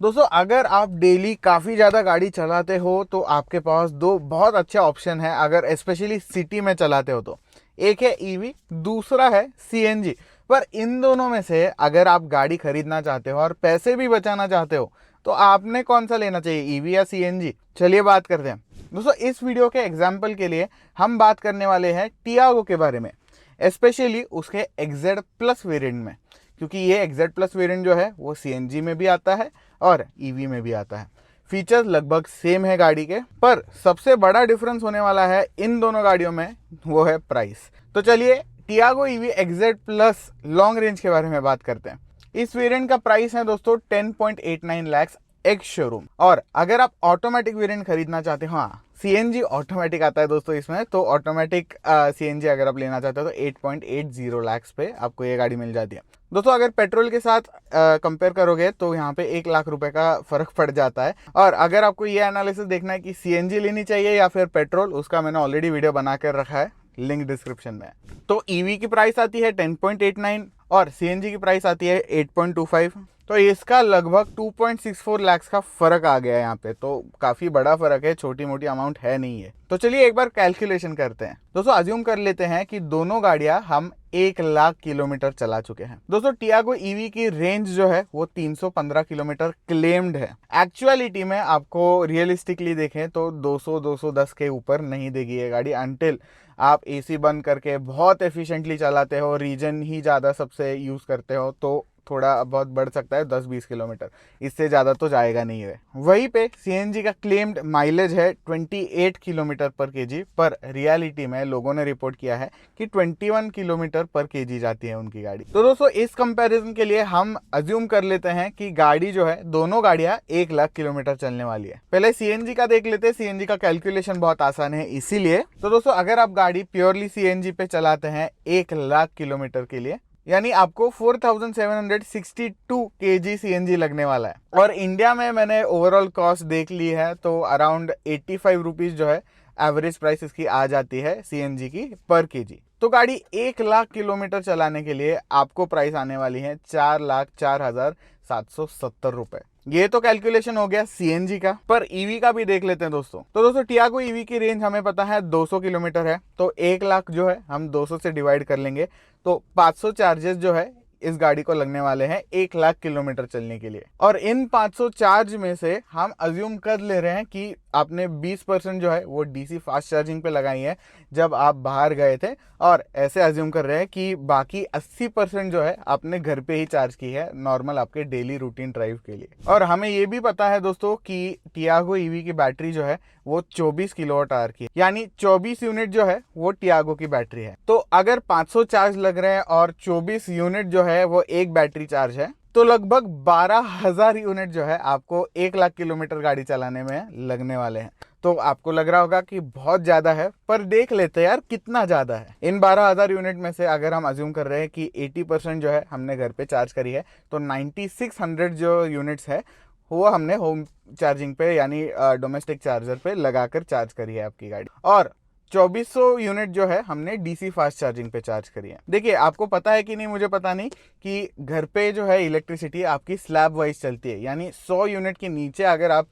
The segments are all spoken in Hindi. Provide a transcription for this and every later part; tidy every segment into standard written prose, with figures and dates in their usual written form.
दोस्तों अगर आप डेली काफ़ी ज़्यादा गाड़ी चलाते हो तो आपके पास दो बहुत अच्छे ऑप्शन है, अगर स्पेशली सिटी में चलाते हो तो। एक है ईवी, दूसरा है सीएनजी। पर इन दोनों में से अगर आप गाड़ी खरीदना चाहते हो और पैसे भी बचाना चाहते हो तो आपने कौन सा लेना चाहिए, ईवी या सीएनजी? चलिए बात करते हैं। दोस्तों इस वीडियो के एग्जाम्पल के लिए हम बात करने वाले हैं टियागो के बारे में, स्पेशली उसके एक्जेड प्लस वेरिएंट में, क्योंकि ये एक्जेड प्लस वेरिएंट जो है वो सीएनजी में भी आता है और ईवी में भी आता है। फीचर्स लगभग सेम है गाड़ी के, पर सबसे बड़ा डिफरेंस होने वाला है इन दोनों गाड़ियों में, वो है प्राइस। तो चलिए Tiago EV XZ plus long range के बारे में बात करते हैं। इस वेरिएंट का प्राइस है दोस्तों 10.89 लाख एक्स शोरूम। और अगर आप ऑटोमेटिक वेरिएंट खरीदना चाहते हो, हाँ सीएनजी ऑटोमेटिक आता है दोस्तों इसमें, तो ऑटोमेटिक सीएनजी अगर आप लेना चाहते हो तो 8.80 लाख पे आपको ये गाड़ी मिल जाती है। दोस्तों अगर पेट्रोल के साथ कंपेयर करोगे तो यहाँ पे 1 लाख रुपए का फर्क पड़ जाता है। और अगर आपको ये एनालिसिस देखना है कि सीएनजी लेनी चाहिए या फिर पेट्रोल, उसका मैंने ऑलरेडी वीडियो बना कर रखा है, लिंक डिस्क्रिप्शन में। तो ईवी की प्राइस आती है 10.89 और सीएनजी की प्राइस आती है 8.25। तो इसका लगभग 2.64 लाख का फर्क आ गया है यहाँ पे, तो काफी बड़ा फर्क है, छोटी मोटी अमाउंट है नहीं है। तो चलिए एक बार कैलकुलेशन करते हैं। दोस्तों अज्यूम कर लेते हैं कि दोनों गाड़ियां हम 1 लाख किलोमीटर चला चुके हैं। दोस्तों टियागो ईवी की रेंज जो है वो 315 किलोमीटर क्लेम्ड है। एक्चुअलिटी में आपको रियलिस्टिकली देखें तो 200-210 के ऊपर नहीं देगी ये गाड़ी, अंटिल आप एसी बंद करके बहुत एफिशिएंटली चलाते हो, रीजन ही ज़्यादा सबसे यूज़ करते हो, तो थोड़ा बहुत बढ़ सकता है 10-20 किलोमीटर, इससे ज़्यादा तो जाएगा नहीं है। वहीं पे सीएनजी का क्लेम्ड माइलेज है 28 किलोमीटर पर केजी, पर रियलिटी में लोगों ने रिपोर्ट किया है कि 21 किलोमीटर पर केजी जाती है उनकी गाड़ी। तो दोस्तों इस कंपैरिजन के लिए हम अज्यूम कर लेते हैं कि गाड़ी जो है, दोनों गाड़ियां 1 लाख किलोमीटर चलने वाली है। पहले सीएनजी का देख लेते हैं, सीएनजी का कैलकुलेशन बहुत आसान है इसीलिए। तो दोस्तों अगर आप गाड़ी प्योरली सीएनजी पे चलाते हैं 1 लाख किलोमीटर के लिए, यानी आपको 4762 केजी सीएनजी लगने वाला है। और इंडिया में मैंने ओवरऑल कॉस्ट देख ली है तो अराउंड 85 रुपीज जो है एवरेज प्राइस इसकी आ जाती है सीएनजी की पर केजी। तो गाड़ी 1 लाख किलोमीटर चलाने के लिए आपको प्राइस आने वाली है 4,04,770 रुपए। ये तो कैलकुलेशन हो गया सीएनजी का, पर ईवी का भी देख लेते हैं दोस्तों। तो दोस्तों टियागो ईवी की रेंज हमें पता है 200 किलोमीटर है, तो 1 लाख जो है हम 200 से डिवाइड कर लेंगे, तो 500 चार्जेस जो है इस गाड़ी को लगने वाले हैं 1 लाख किलोमीटर चलने के लिए। और इन 500 चार्ज में से हम अज्यूम कर ले रहे हैं कि आपने 20% जो है वो डीसी फास्ट चार्जिंग पे लगाई है जब आप बाहर गए थे, और ऐसे अज्यूम कर रहे हैं कि बाकी 80% जो है आपने घर पे ही चार्ज की है नॉर्मल आपके डेली रूटीन ड्राइव के लिए। और हमें ये भी पता है दोस्तों कि टियागो ईवी की बैटरी जो है वो 24 किलोवाट आवर की है, यानी 24 यूनिट जो है वो टियागो की बैटरी है। तो अगर 500 चार्ज लग रहे हैं और 24 यूनिट जो है वो एक बैटरी चार्ज है, तो लगभग 12,000 यूनिट जो है आपको 1 लाख किलोमीटर गाड़ी चलाने में लगने वाले हैं। तो आपको लग रहा होगा कि बहुत ज़्यादा है, पर देख लेते हैं यार कितना ज़्यादा है। इन 12,000 यूनिट में से अगर हम अज्यूम कर रहे हैं कि 80% जो है हमने घर पे चार्ज करी है, तो 9600 जो यूनिट्स है वो हमने होम चार्जिंग पे यानी डोमेस्टिक चार्जर पे लगाकर चार्ज करी है आपकी गाड़ी। और 2400 यूनिट जो है हमने डीसी फास्ट चार्जिंग पे चार्ज करी है। देखिए आपको पता है कि नहीं मुझे पता नहीं कि घर पे जो है इलेक्ट्रिसिटी आपकी स्लैब वाइज चलती है, यानी 100 यूनिट के नीचे अगर आप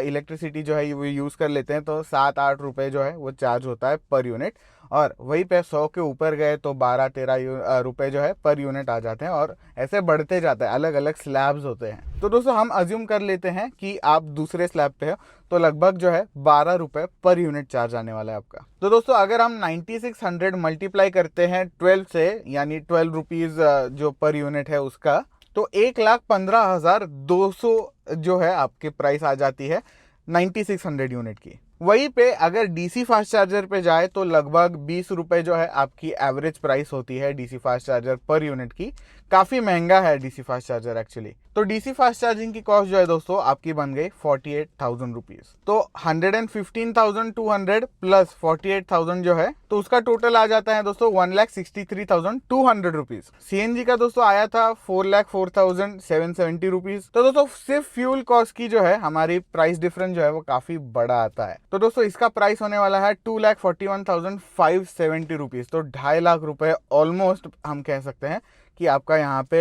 इलेक्ट्रिसिटी जो है वो यूज़ कर लेते हैं तो 7-8 रुपये जो है वो चार्ज होता है पर यूनिट, और वहीं पे 100 के ऊपर गए तो 12-13 रुपये जो है पर यूनिट आ जाते हैं, और ऐसे बढ़ते जाता है, अलग अलग स्लैब्स होते हैं। तो दोस्तों हम अज्यूम कर लेते हैं कि आप दूसरे स्लैब पे हो, तो लगभग जो है 12 रुपये पर यूनिट चार्ज आने वाला है आपका। तो दोस्तों अगर हम 9600 मल्टीप्लाई करते हैं 12 से, यानी 12 रुपीज़ जो पर यूनिट है उसका, तो 1,15,200 जो है आपकी प्राइस आ जाती है 9600 यूनिट की। वहीं पे अगर डीसी फास्ट चार्जर पे जाए तो लगभग 20 रुपये जो है आपकी एवरेज प्राइस होती है DC fast charger per unit की। काफ़ी महंगा है डीसी फास्ट चार्जर एक्चुअली। तो डीसी फास्ट चार्जिंग की कॉस्ट जो है दोस्तों आपकी बन गई 48,000 रुपीज़। तो 115,200 प्लस 48,000 जो है, तो उसका टोटल आ जाता है दोस्तों 1,63,200 रुपीज़। सीएनजी का दोस्तों आया था 4,04,770 रुपीज़। तो दोस्तों सिर्फ फ्यूल कॉस्ट की जो है हमारी प्राइस डिफरेंस जो है वो काफ़ी बड़ा आता है। तो दोस्तों इसका प्राइस होने वाला है 2,41,570 रुपीज़। तो 2.5 लाख रुपए ऑलमोस्ट हम कह सकते हैं कि आपका यहाँ पे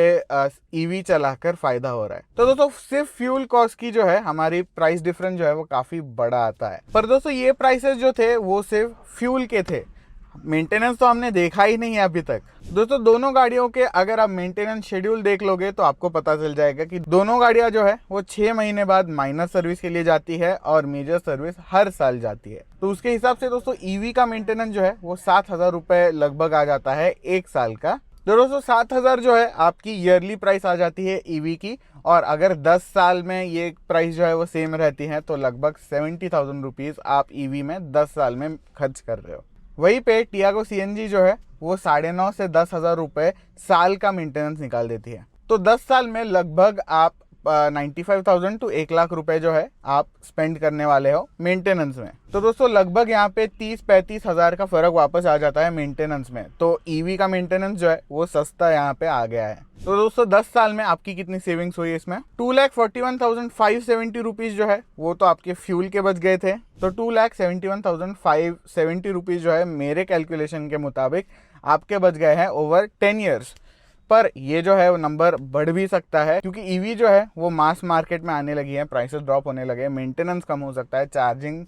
ईवी चलाकर फायदा हो रहा है। तो दोस्तों सिर्फ फ्यूल कॉस्ट की जो है हमारी प्राइस डिफरेंस जो है वो काफी बड़ा आता है। पर दोस्तों ये प्राइसेस जो थे वो सिर्फ फ्यूल के थे, मेंटेनेंस तो हमने देखा ही नहीं है अभी तक। दोस्तों दोनों गाड़ियों के अगर आप मेंटेनेंस शेड्यूल देख लोगे तो आपको पता चल जाएगा कि दोनों गाड़ियां जो है वो 6 महीने बाद माइनर सर्विस के लिए जाती है और मेजर सर्विस हर साल जाती है। तो उसके हिसाब से दोस्तों ईवी का मेंटेनेंस जो है वो 7,000 रुपये लगभग आ जाता है एक साल का। तो दोस्तों 7,000 जो है आपकी ईयरली प्राइस आ जाती है ईवी की, और अगर 10 साल में ये प्राइस जो है वो सेम रहती है तो लगभग 70,000 रुपीज़ आप ईवी में 10 साल में खर्च कर रहे हो। वहीं पे टियागो सीएनजी जो है वो 9,500 से 10,000 रुपये साल का मेंटेनेंस निकाल देती है। तो 10 साल में लगभग आप 95,000 टू 1,00,000 रुपए जो है आप स्पेंड करने वाले हो मेंटेनेंस में। तो दोस्तों लगभग यहाँ पे 30-35 हज़ार का फर्क वापस आ जाता है मेंटेनेंस में। तो ईवी का मेंटेनेंस जो है वो सस्ता यहाँ पे आ गया है। तो दोस्तों 10 साल में आपकी कितनी सेविंग्स हुई इसमें? 2,41,570 रुपीज़ जो है वो तो आपके फ्यूल के बच गए थे। तो 2,71,570 रुपीज़ जो है मेरे कैलकुलेशन के मुताबिक आपके बच गए हैं ओवर 10 ईयर्स। पर ये जो है वो नंबर बढ़ भी सकता है क्योंकि ईवी जो है वो मास मार्केट में आने लगी है, प्राइसेस ड्रॉप होने लगे हैं, मेंटेनेंस कम हो सकता है, चार्जिंग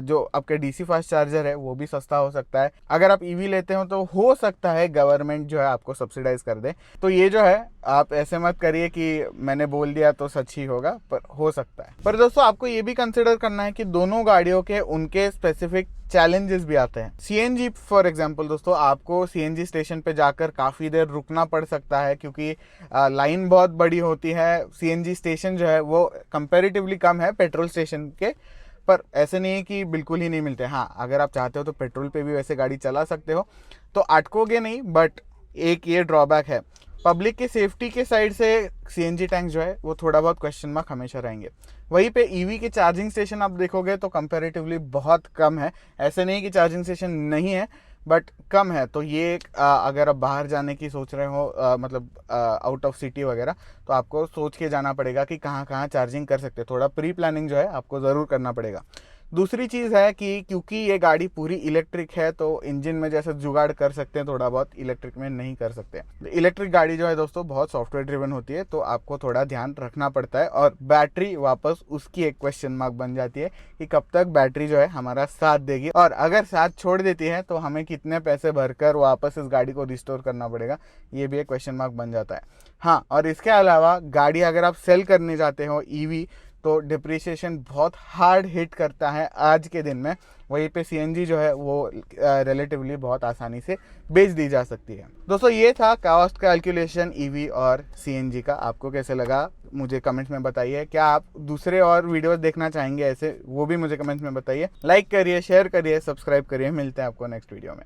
जो आपके डीसी फास्ट चार्जर है वो भी सस्ता हो सकता है। अगर आप ईवी लेते हो तो हो सकता है गवर्नमेंट जो है आपको सब्सिडाइज कर दे। तो ये जो है आप ऐसे मत करिए कि मैंने बोल दिया तो सच ही होगा, पर हो सकता है। पर दोस्तों आपको ये भी कंसिडर करना है कि दोनों गाड़ियों के उनके स्पेसिफिक चैलेंजेस भी आते हैं। सीएनजी फॉर एग्जांपल दोस्तों आपको सीएनजी स्टेशन पे जाकर काफ़ी देर रुकना पड़ सकता है क्योंकि लाइन बहुत बड़ी होती है। सीएनजी स्टेशन जो है वो कंपैरेटिवली कम है पेट्रोल स्टेशन के, पर ऐसे नहीं है कि बिल्कुल ही नहीं मिलते। हाँ, अगर आप चाहते हो तो पेट्रोल पे भी वैसे गाड़ी चला सकते हो, तो अटकोगे नहीं। बट एक ये ड्रॉबैक है, पब्लिक की सेफ्टी के साइड से सीएनजी टैंक जो है वो थोड़ा बहुत क्वेश्चन मार्क हमेशा रहेंगे। वहीं पे ईवी के चार्जिंग स्टेशन आप देखोगे तो कंपैरेटिवली बहुत कम है। ऐसे नहीं कि चार्जिंग स्टेशन नहीं है, बट कम है। तो ये अगर आप बाहर जाने की सोच रहे हो मतलब आउट ऑफ सिटी वगैरह, तो आपको सोच के जाना पड़ेगा कि कहाँ कहाँ चार्जिंग कर सकते हैं। थोड़ा प्री प्लानिंग जो है आपको ज़रूर करना पड़ेगा। दूसरी चीज़ है कि क्योंकि ये गाड़ी पूरी इलेक्ट्रिक है तो इंजन में जैसे जुगाड़ कर सकते हैं थोड़ा बहुत, इलेक्ट्रिक में नहीं कर सकते। इलेक्ट्रिक गाड़ी जो है दोस्तों बहुत सॉफ्टवेयर ड्रिवन होती है, तो आपको थोड़ा ध्यान रखना पड़ता है। और बैटरी वापस उसकी एक क्वेश्चन मार्क बन जाती है कि कब तक बैटरी जो है हमारा साथ देगी, और अगर साथ छोड़ देती है तो हमें कितने पैसे भरकर वापस इस गाड़ी को रिस्टोर करना पड़ेगा, ये भी एक क्वेश्चन मार्क बन जाता है। हाँ, और इसके अलावा गाड़ी अगर आप सेल करने जाते हो ईवी, तो डिप्रिसिएशन बहुत हार्ड हिट करता है आज के दिन में। वहीं पे सीएनजी जो है वो रिलेटिवली बहुत आसानी से बेच दी जा सकती है। दोस्तों ये था कॉस्ट कैलकुलेशन ईवी और सीएनजी का। आपको कैसे लगा मुझे कमेंट्स में बताइए। क्या आप दूसरे और वीडियोस देखना चाहेंगे ऐसे, वो भी मुझे कमेंट्स में बताइए। लाइक करिए, शेयर करिए, सब्सक्राइब करिए। मिलते हैं आपको नेक्स्ट वीडियो में।